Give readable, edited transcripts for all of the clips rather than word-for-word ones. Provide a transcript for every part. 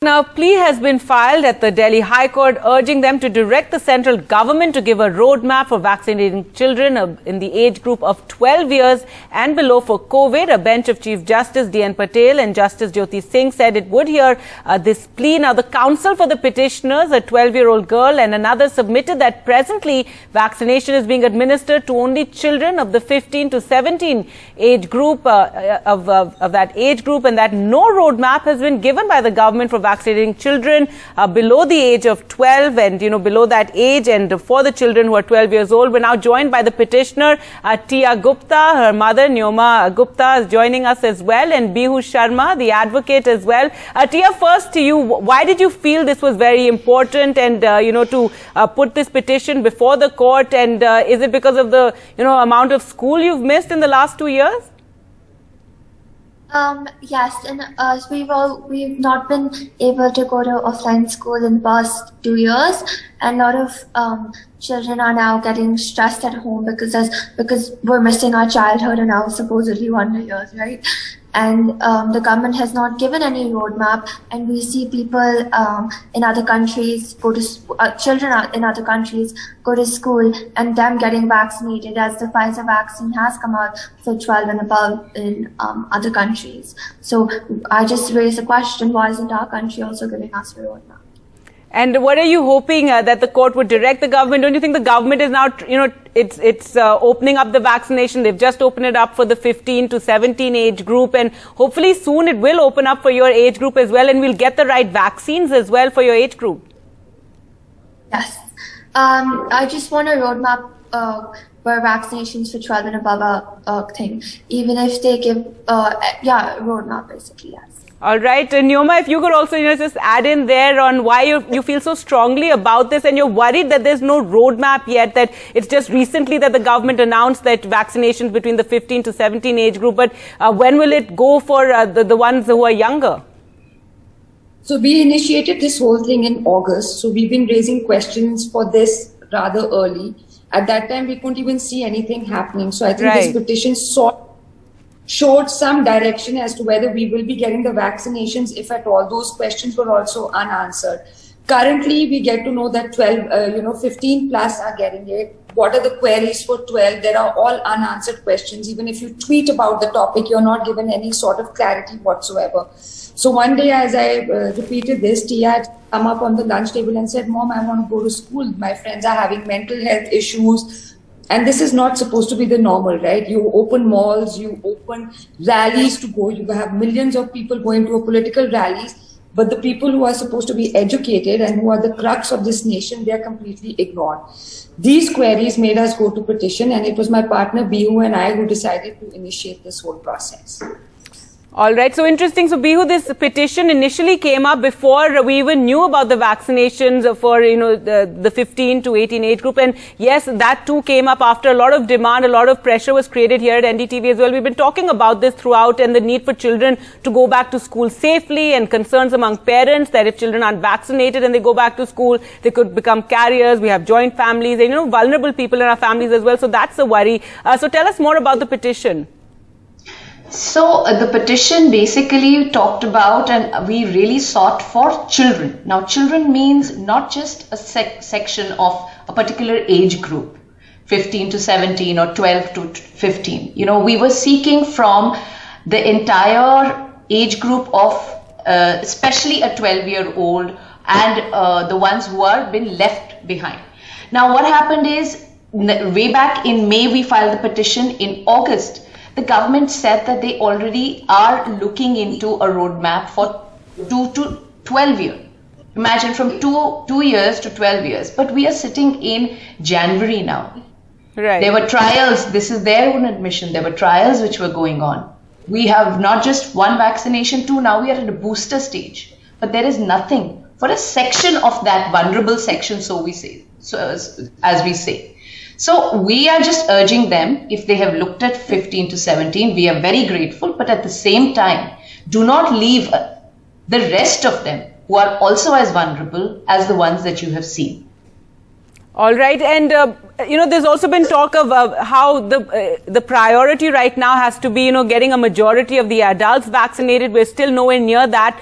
Now, a plea has been filed at the Delhi High Court urging them to direct the central government to give a roadmap for vaccinating children in the age group of 12 years and below for COVID. A bench of Chief Justice D.N. Patel and Justice Jyoti Singh said it would hear this plea. Now, the counsel for the petitioners, a 12-year-old girl and another, submitted that presently vaccination is being administered to only children of the 15 to 17 age group, of that age group, and that no roadmap has been given by the government for vaccinating children below the age of 12 and, below that age, and for the children who are 12 years old. We're now joined by the petitioner, Tia Gupta. Her mother, Nyoma Gupta, is joining us as well, and Bihu Sharma, the advocate, as well. Tia, first to you, why did you feel this was very important and, to put this petition before the court? And is it because of the, amount of school you've missed in the last 2 years? Yes, and we've not been able to go to offline school in the past 2 years, and a lot of children are now getting stressed at home because we're missing our childhood and now supposedly wonder years, right? And the government has not given any roadmap, and we see people in other countries children in other countries go to school and them getting vaccinated, as the Pfizer vaccine has come out for 12 and above in other countries. So I just raised the question, why isn't our country also giving us a roadmap? And what are you hoping that the court would direct the government? Don't you think the government is now, it's opening up the vaccination? They've just opened it up for the 15 to 17 age group, and hopefully soon it will open up for your age group as well, and we'll get the right vaccines as well for your age group. Yes. I just want a roadmap where vaccinations for 12 and above are thing, even if they give, a roadmap basically, yes. All right. Nyoma, if you could also, just add in there on why you feel so strongly about this, and you're worried that there's no roadmap yet, that it's just recently that the government announced that vaccinations between the 15 to 17 age group, but when will it go for the ones who are younger? So we initiated this whole thing in August. So we've been raising questions for this rather early. At that time, we couldn't even see anything happening. So I think this petition showed some direction as to whether we will be getting the vaccinations, if at all. Those questions were also unanswered. Currently, we get to know that 15 plus are getting it. What are the queries for 12? There are all unanswered questions. Even if you tweet about the topic, you're not given any sort of clarity whatsoever. So one day, as I repeated this, Tia had come up on the lunch table and said, "Mom, I want to go to school. My friends are having mental health issues." And this is not supposed to be the normal, right? You open malls, you open rallies to go, you have millions of people going to a political rallies, but the people who are supposed to be educated and who are the crux of this nation, they are completely ignored. These queries made us go to petition, and it was my partner Bihu and I who decided to initiate this whole process. All right. So interesting. So Bihu, this petition initially came up before we even knew about the vaccinations for, the 15 to 18 age group. And yes, that too came up after a lot of demand, a lot of pressure was created here at NDTV as well. We've been talking about this throughout, and the need for children to go back to school safely, and concerns among parents that if children aren't vaccinated and they go back to school, they could become carriers. We have joint families, and, vulnerable people in our families as well. So that's a worry. So tell us more about the petition. So the petition basically talked about, and we really sought for children. Now, children means not just a section of a particular age group, 15 to 17 or 12 to 15. We were seeking from the entire age group of especially a 12-year-old and the ones who are been left behind. Now, what happened is, way back in May, we filed the petition. In August, the government said that they already are looking into a roadmap for 2 to 12 years. Imagine, from 2 years to 12 years. But we are sitting in January now. Right. There were trials. This is their own admission. There were trials which were going on. We have not just one vaccination, two. Now we are at a booster stage. But there is nothing for a section of that vulnerable section, so we say. So as we say. So we are just urging them, if they have looked at 15 to 17, we are very grateful, but at the same time, do not leave the rest of them who are also as vulnerable as the ones that you have seen. All right, and there's also been talk of how the priority right now has to be, getting a majority of the adults vaccinated. We're still nowhere near that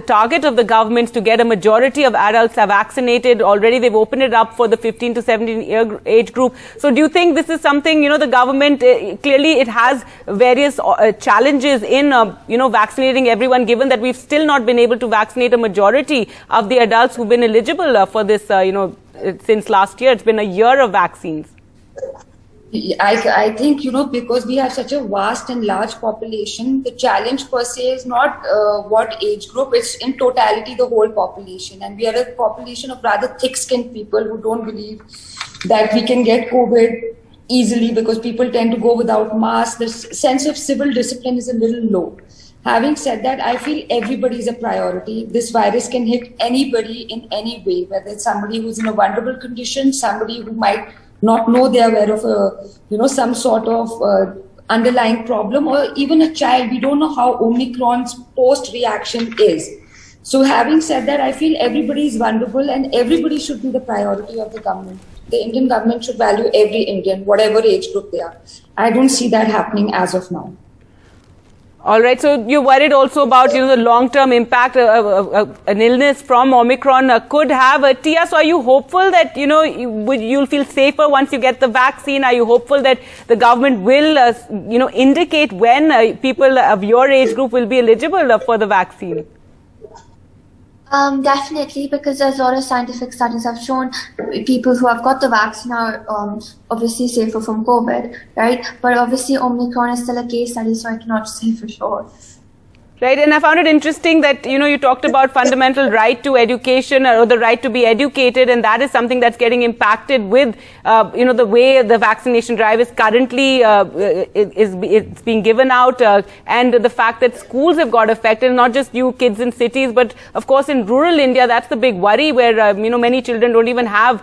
target of the government to get a majority of adults vaccinated. Already they've opened it up for the 15 to 17 year age group. So do you think this is something, the government, clearly it has various challenges in, vaccinating everyone, given that we've still not been able to vaccinate a majority of the adults who've been eligible for this, since last year. It's been a year of vaccines. I think, because we have such a vast and large population, the challenge per se is not what age group, it's in totality the whole population. And we are a population of rather thick-skinned people who don't believe that we can get COVID easily because people tend to go without masks. The sense of civil discipline is a little low. Having said that, I feel everybody is a priority. This virus can hit anybody in any way, whether it's somebody who's in a vulnerable condition, somebody who might not know they're aware of some sort of underlying problem, or even a child. We don't know how Omicron's post-reaction is. So having said that, I feel everybody is vulnerable and everybody should be the priority of the government. The Indian government should value every Indian, whatever age group they are. I don't see that happening as of now. All right. So you're worried also about, the long-term impact an illness from Omicron could have. Tia, so are you hopeful that, you'll feel safer once you get the vaccine? Are you hopeful that the government will, indicate when people of your age group will be eligible for the vaccine? Definitely, because there's a lot of scientific studies have shown people who have got the vaccine are obviously safer from COVID, right? But obviously Omicron is still a case study, so I cannot say for sure. Right, and I found it interesting that, you talked about fundamental right to education or the right to be educated, and that is something that's getting impacted with, the way the vaccination drive is currently, it's being given out, and the fact that schools have got affected, not just you kids in cities, but of course in rural India, that's the big worry where, many children don't even have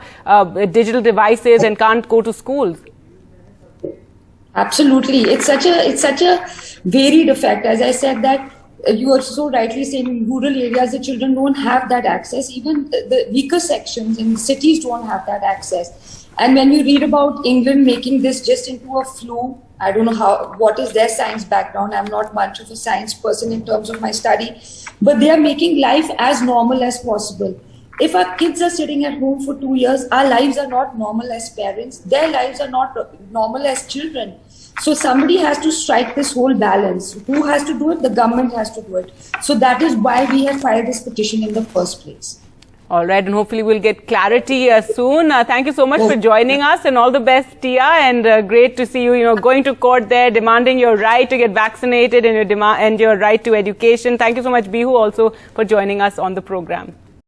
digital devices and can't go to schools. Absolutely. It's such a varied effect. As I said that, you are so rightly saying in rural areas, the children don't have that access. Even the weaker sections in cities don't have that access. And when you read about England making this just into a flu, I don't know what is their science background. I'm not much of a science person in terms of my study, but they are making life as normal as possible. If our kids are sitting at home for 2 years, our lives are not normal as parents. Their lives are not normal as children. So somebody has to strike this whole balance. Who has to do it? The government has to do it. So that is why we have filed this petition in the first place. All right, and hopefully we'll get clarity soon. Thank you so much for joining us, and all the best, Tia. And great to see you, going to court there, demanding your right to get vaccinated and your right to education. Thank you so much, Bihu, also for joining us on the program.